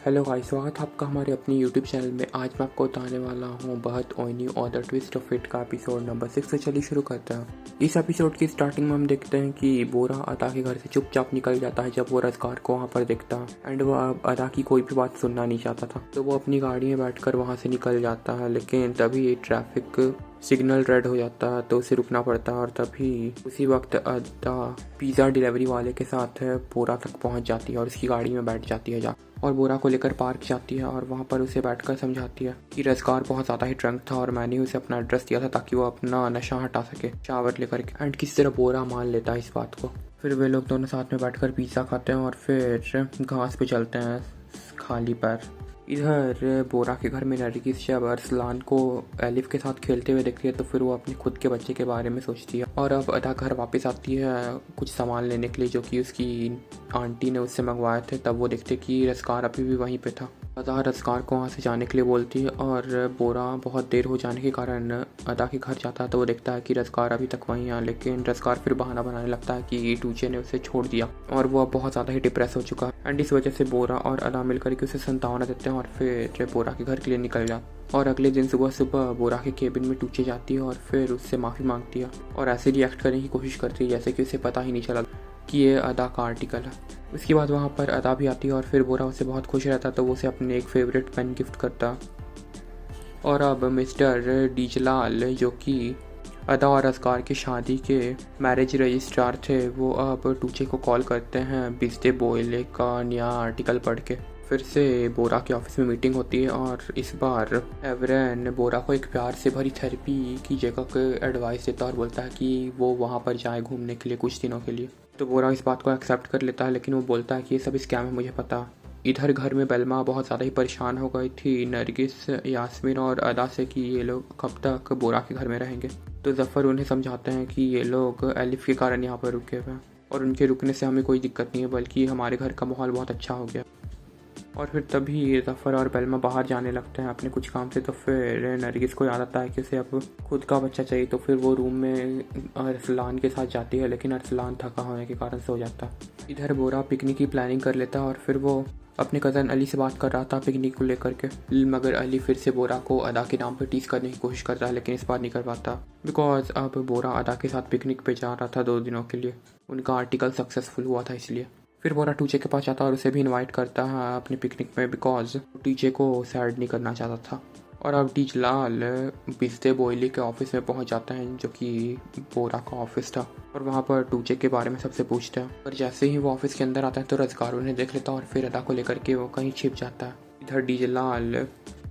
Hello guys, स्वागत है आपका हमारे अपने यूट्यूब चैनल में। आज मैं आपको बताने वाला हूँ बहुत ओनी और द ट्विस्ट ऑफ इट का एपिसोड नंबर 6। से चलिए शुरू करते हैं। इस एपिसोड की स्टार्टिंग में हम देखते हैं कि बोरा अदा के घर से चुपचाप निकल जाता है जब वो रज़कार को वहाँ पर देखता है एंड वो अब अदा की कोई भी बात सुनना नहीं चाहता था, तो वो अपनी गाड़ी में बैठकर वहाँ से निकल जाता है। लेकिन तभी ट्रैफिक सिग्नल रेड हो जाता है तो उसे रुकना पड़ता है और तभी उसी वक्त अदा पिज़्ज़ा डिलीवरी वाले के साथ बोरा तक पहुंच जाती है और उसकी गाड़ी में बैठ जाती है और बोरा को लेकर पार्क जाती है और वहाँ पर उसे बैठकर समझाती है कि रज़कार बहुत ज़्यादा ही ड्रंक था और मैंने उसे अपना एड्रेस दिया था ताकि वो अपना नशा हटा सके शावर लेकर के। एंड किस तरह बोरा मान लेता है इस बात को। फिर वे लोग दोनों साथ में बैठकर पिज़्ज़ा खाते हैं और फिर घास पे चलते हैं खाली पैर। इधर बोरा के घर में नरगिस जब अरसलान को एलिफ के साथ खेलते हुए देखती है तो फिर वो अपने खुद के बच्चे के बारे में सोचती है और अब अदा घर वापस आती है कुछ सामान लेने के लिए जो कि उसकी आंटी ने उससे मंगवाए थे। तब वो देखते कि रज़कार अभी भी वहीं पे था। अदा रज़कार को वहाँ से जाने के लिए बोलती है और बोरा बहुत देर हो जाने के कारण अदा के घर जाता है तो वो देखता है कि रज़कार अभी तक वहीं है। लेकिन रज़कार फिर बहाना बनाने लगता है कि टूचे ने उसे छोड़ दिया और वो अब बहुत ज़्यादा ही डिप्रेस हो चुका है एंड इस वजह से बोरा और अदा मिलकर के उसे संतावना देते हैं और फिर बोरा के घर के लिए निकल जाते। और अगले दिन सुबह सुबह बोरा के केबिन में टूचे जाती है और फिर उससे माफ़ी मांगती है और ऐसे रिएक्ट करने की कोशिश करती है जैसे कि उसे पता ही नहीं चला कि ये अदा का आर्टिकल है। उसके बाद वहाँ पर अदा भी आती है और फिर बोरा उससे बहुत खुश रहता तो वो उसे अपने एक फेवरेट पेन गिफ्ट करता। और अब मिस्टर डीजलाल जो कि अदा और रज़कार की शादी के मैरिज रजिस्ट्रार थे वो अब टूचे को कॉल करते हैं बिस्ते बोयले का नया आर्टिकल पढ़ के। फिर से बोरा के ऑफिस में मीटिंग होती है और इस बार एवरेन बोरा को एक प्यार से भरी थेरेपी की जगह के एडवाइस देता है और बोलता है कि वो वहाँ पर जाए घूमने के लिए कुछ दिनों के लिए। तो बोरा इस बात को एक्सेप्ट कर लेता है लेकिन वो बोलता है कि ये सब स्कैम है, मुझे पता। इधर घर में बेलमा बहुत ज़्यादा ही परेशान हो गई थी नरगिस, यास्मीन और अदा से कि ये लोग कब तक बोरा के घर में रहेंगे। तो जफ़र उन्हें समझाते हैं कि ये लोग एलिफ के कारण यहाँ पर रुके हुए हैं और उनके रुकने से हमें कोई दिक्कत नहीं है बल्कि हमारे घर का माहौल बहुत अच्छा हो गया। और फिर तभी जफ़र और बेलमा बाहर जाने लगते हैं अपने कुछ काम से। तो फिर नरगिस को याद आता है कि उसे अब खुद का बच्चा चाहिए तो फिर वो रूम में अरसलान के साथ जाती है लेकिन अरसलान थका होने के कारण सो जाता है। इधर बोरा पिकनिक की प्लानिंग कर लेता है और फिर वो अपने कज़न अली से बात कर रहा था पिकनिक को लेकर के, मगर अली फिर से बोरा को अदा के नाम पर टीज करने की कोशिश करता है लेकिन इस बार नहीं कर पाता बिकॉज अब बोरा अदा के साथ पिकनिक पे जा रहा था 2 दिनों के लिए। उनका आर्टिकल सक्सेसफुल हुआ था इसलिए। फिर बोरा टूचे के पास जाता है और उसे भी इनवाइट करता है अपने पिकनिक में बिकॉज टीचे को सैड नहीं करना चाहता था। और अब डीजलाल बिस्ते बोयली के ऑफिस में पहुंच जाते हैं जो कि बोरा का ऑफिस था और वहां पर टूचे के बारे में सबसे पूछते हैं। पर जैसे ही वो ऑफिस के अंदर आता है तो रज़कार उन्हें देख लेता है और फिर अदा को लेकर के वो कहीं छिप जाता है। इधर डीजलाल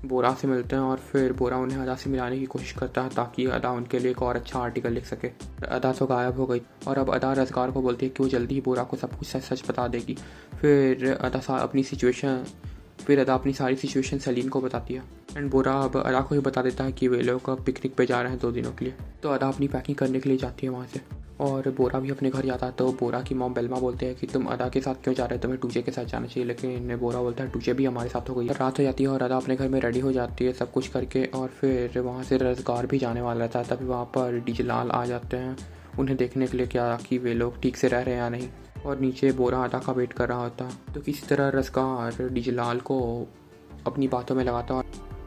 बोरा से मिलते हैं और फिर बोरा उन्हें अदा से मिलाने की कोशिश करता है ताकि अदा उनके लिए एक और अच्छा आर्टिकल लिख सके। अदा तो गायब हो गई और अब अदा रज़कार को बोलती है कि वो जल्दी ही बोरा को सब कुछ सच सच बता देगी। फिर अदा अपनी सारी सिचुएशन सलीम को बताती है एंड बोरा अब अदा को ही बता देता है कि वे लोग पिकनिक पे जा रहे हैं 2 दिनों के लिए। तो अदा अपनी पैकिंग करने के लिए जाती है वहाँ से और बोरा भी अपने घर जाता है। तो बोरा की मॉम बेलमा बोलते हैं कि तुम अदा के साथ क्यों जा रहे हो, तुम्हें टूचे के साथ जाना चाहिए। लेकिन बोरा बोलता है टूचे भी हमारे साथ हो गई। रात हो जाती है और अदा अपने घर में रेडी हो जाती है सब कुछ करके और फिर वहाँ से रज़कार भी जाने वाला रहता है। तभी वहाँ पर डीजलाल आ जाते हैं उन्हें देखने के लिए क्या कि वे लोग ठीक से रह रहे हैं या नहीं, और नीचे बोरा अदा का वेट कर रहा होता। तो किसी तरह रज़कार डीजलाल को अपनी बातों में लगाता और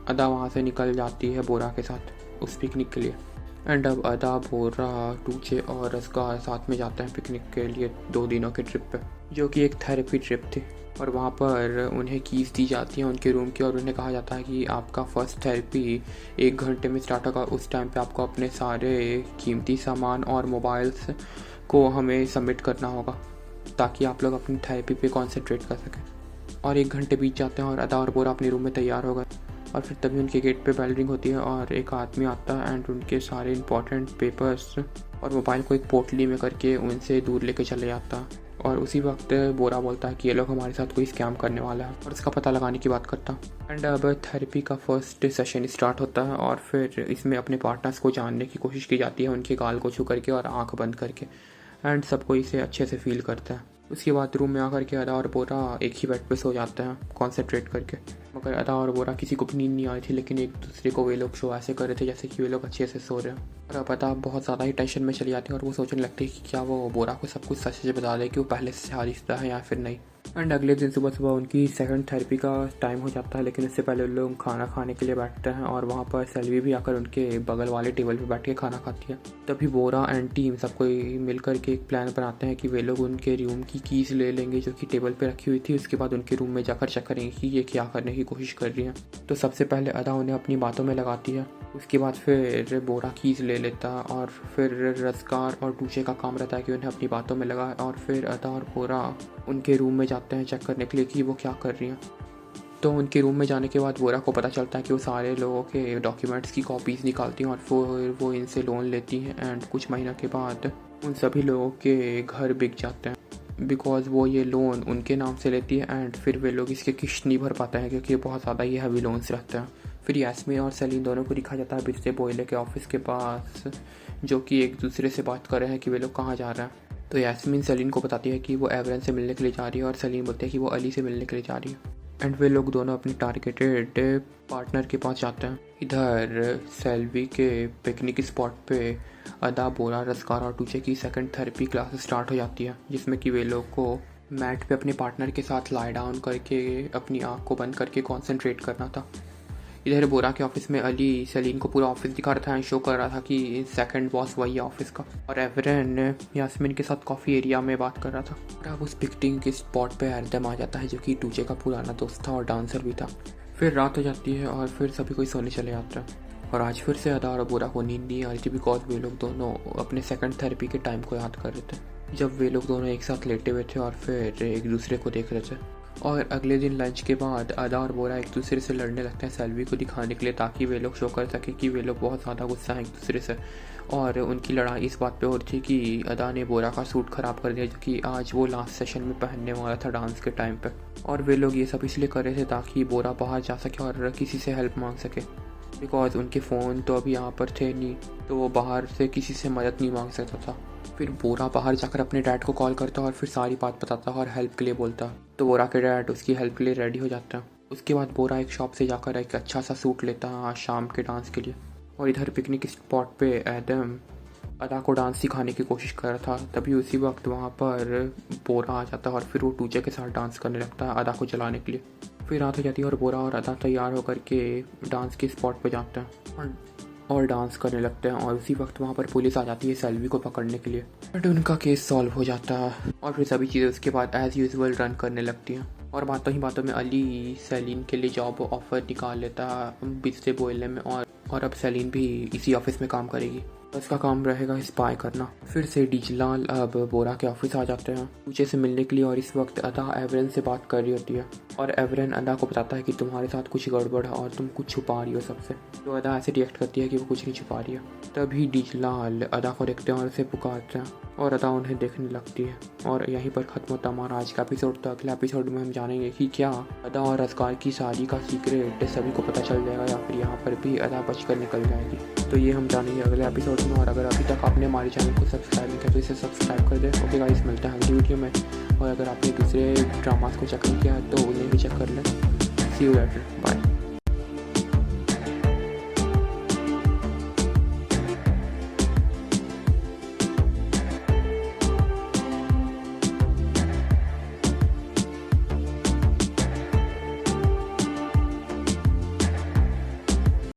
अदा वहाँ से निकल जाती है बोरा के साथ उस पिकनिक के लिए। एंड अब अदा, बोरा, टूचे और रज़कार साथ में जाते हैं पिकनिक के लिए 2 दिनों के ट्रिप पे जो कि एक थेरेपी ट्रिप थी। और वहाँ पर उन्हें कीज़ दी जाती हैं उनके रूम की और उन्हें कहा जाता है कि आपका फर्स्ट थेरेपी 1 घंटे में स्टार्ट होगा। उस टाइम पे आपको अपने सारे कीमती सामान और मोबाइल्स को हमें सबमिट करना होगा ताकि आप लोग अपनी थेरेपी पे कॉन्सेंट्रेट कर सकें। और 1 घंटे बीत जाते हैं और अदा और बोरा अपने रूम में तैयार हो गए और फिर तभी उनके गेट पे बेल रिंग होती है और एक आदमी आता है एंड उनके सारे इंपॉर्टेंट पेपर्स और मोबाइल को एक पोटली में करके उनसे दूर लेके चले जाता है। और उसी वक्त बोरा बोलता है कि ये लोग हमारे साथ कोई स्कैम करने वाला है और इसका पता लगाने की बात करता है। एंड अब थेरेपी का फर्स्ट सेशन स्टार्ट होता है और फिर इसमें अपने पार्टनर्स को जानने की कोशिश की जाती है उनके गाल को छू करके और आँख बंद करके एंड सबको इसे अच्छे से फील करता है। उसके बाद रूम में आकर के अदा और बोरा एक ही बेड पे सो जाते हैं कॉन्सेंट्रेट करके। मगर अदा और बोरा किसी को भी नींद नहीं आ रही थी लेकिन एक दूसरे को वे लोग शो ऐसे कर रहे थे जैसे कि वे लोग अच्छे से सो रहे हैं। और अब अदा बहुत ज़्यादा ही टेंशन में चली जाती है और वो सोचने लगती है कि क्या वो बोरा को सब कुछ सच से बता दे कि वो पहले से शादीशुदा है या फिर नहीं। एंड अगले दिन सुबह सुबह उनकी सेकंड थेरेपी का टाइम हो जाता है, लेकिन उससे पहले लोग खाना खाने के लिए बैठते हैं और वहाँ पर सेल्वी भी आकर उनके बगल वाले टेबल पे बैठ के खाना खाती है। तभी बोरा एंड टीम सब कोई मिल कर के एक प्लान बनाते हैं कि वे लोग उनके रूम की कीज़ ले लेंगे जो कि टेबल पे रखी हुई थी। उसके बाद उनके रूम में जाकर चेक करेंगे कि ये क्या करने की कोशिश कर रही हैं। तो सबसे पहले अदा उन्हें अपनी बातों में लगाती है। उसके बाद फिर बोरा कीज़ ले लेता और फिर रज़कार और टूचे का काम रहता है कि उन्हें अपनी बातों में लगाए। और फिर अदा और बोरा उनके रूम में जाते हैं चेक करने के लिए कि वो क्या कर रही हैं। तो उनके रूम में जाने के बाद बोरा को पता चलता है कि वो सारे लोगों के डॉक्यूमेंट्स की कॉपीज़ निकालती हैं और फिर वो इनसे लोन लेती हैं। एंड कुछ महीनों के बाद उन सभी लोगों के घर बिक जाते हैं बिकॉज वो ये लोन उनके नाम से लेती है। एंड फिर वे लोग इसके किश्त नहीं भर पाते हैं क्योंकि बहुत ज़्यादा ये हैवी लोन्स रहते हैं। फिर यास्मीन और सलीम दोनों को दिखा जाता है बिस्ते बोयले के ऑफिस के पास, जो कि एक दूसरे से बात कर रहे हैं कि वे लोग कहाँ जा रहे हैं। तो यास्मीन सलीम को बताती है कि वो एवरन से मिलने के लिए जा रही है और सलीम बोलते हैं कि वो अली से मिलने के लिए जा रही है। एंड वे लोग दोनों अपने टारगेटेड पार्टनर के पास जाते हैं। इधर सेल्वी के पिकनिक स्पॉट पे अदा, बोरा, रज़कार और टूचे की सेकंड थेरेपी क्लास स्टार्ट हो जाती है, जिसमें कि वे लोग को मैट पे अपने पार्टनर के साथ लाई डाउन करके अपनी आँख को बंद करके कॉन्सेंट्रेट करना था। इधर बोरा के ऑफिस में अली सलीम को पूरा ऑफिस दिखा रहा था एंड शो कर रहा था कि सेकंड बॉस वही है ऑफिस का। और एवरन यास्मीन के साथ कॉफ़ी एरिया में बात कर रहा था। और अब उस पिकनिक के स्पॉट पे हरदम आ जाता है जो कि टूचे का पुराना दोस्त था और डांसर भी था। फिर रात हो जाती है और फिर सभी कोई सोने चले जाता है। और आज फिर से अदा और बोरा को नींद नहीं आ रही थी बिकॉज वे लोग दोनों अपने सेकंड थेरेपी के टाइम को याद कर रहे थे जब वे लोग दोनों एक साथ लेटे हुए थे और फिर एक दूसरे को देख रहे थे। और अगले दिन लंच के बाद अदा और बोरा एक दूसरे से लड़ने लगते हैं सेल्वी को दिखाने के लिए, ताकि वे लोग शो कर सकें कि वे लोग बहुत ज़्यादा गुस्सा हैं एक दूसरे से। और उनकी लड़ाई इस बात पे हो रही थी कि अदा ने बोरा का सूट ख़राब कर दिया जो कि आज वो लास्ट सेशन में पहनने वाला था डांस के टाइम पे। और वे लोग ये सब इसलिए कर रहे थे ताकि बोरा बाहर जा सके और किसी से हेल्प मांग सके बिकॉज उनके फ़ोन तो अभी यहाँ पर थे नहीं, तो वो बाहर से किसी से मदद नहीं मांग सकता था। फिर बोरा बाहर जाकर अपने डैड को कॉल करता और फिर सारी बात बताता और हेल्प के लिए बोलता। तो बोरा के डैड उसकी हेल्प के लिए रेडी हो जाता है। उसके बाद बोरा एक शॉप से जाकर एक अच्छा सा सूट लेता है आज शाम के डांस के लिए। और इधर पिकनिक स्पॉट पे एडम अदा को डांस सिखाने की कोशिश कर रहा था। तभी उसी वक्त वहाँ पर बोरा आ जाता है और फिर वो टूचे के साथ डांस करने लगता है अदा को चलाने के लिए। फिर रात हो जाती है और बोरा और अदा तैयार होकर के डांस के स्पॉट पे जाते हैं और डांस करने लगते हैं। और उसी वक्त वहाँ पर पुलिस आ जाती है सेल्वी को पकड़ने के लिए, बट उनका केस सॉल्व हो जाता है और फिर सभी चीज़ें उसके बाद एज़ यूजुअल रन करने लगती हैं। और बातों ही बातों में अली सेलिन के लिए जॉब ऑफर निकाल लेता बिस्ते बोयले में और अब सेलिन भी इसी ऑफिस में काम करेगी। उसका काम रहेगा स्पाई करना। फिर से डीजलाल अब बोरा के ऑफिस आ जाते हैं टूचे से मिलने के लिए और इस वक्त अदा एवरन से बात कर रही होती है और एवरन अदा को बताता है कि तुम्हारे साथ कुछ गड़बड़ है और तुम कुछ छुपा रही हो सबसे। तो अदा ऐसे रिएक्ट करती है कि वो कुछ नहीं छुपा रही है। तभी डीजलाल अदा को देखते हैं और उसे पुकारते हैं और अदा उन्हें देखने लगती है। और यहीं पर ख़त्म होता हमारा आज का एपिसोड। तो अगले एपिसोड में हम जानेंगे कि क्या अदा और रज़कार की शादी का सीक्रेट सभी को पता चल जाएगा या फिर यहाँ पर भी अदा बचकर निकल जाएगी। तो ये हम जानेंगे अगले एपिसोड में। और अगर अभी तक आपने हमारे चैनल को सब्सक्राइब नहीं किया तो इसे सब्सक्राइब कर दें। ओके गाइस, मिलते हैं अगली वीडियो में। और अगर आपने दूसरे ड्रामास को चेक नहीं किया तो उन्हें भी चेक कर लें। सी यू लेटर, बाय।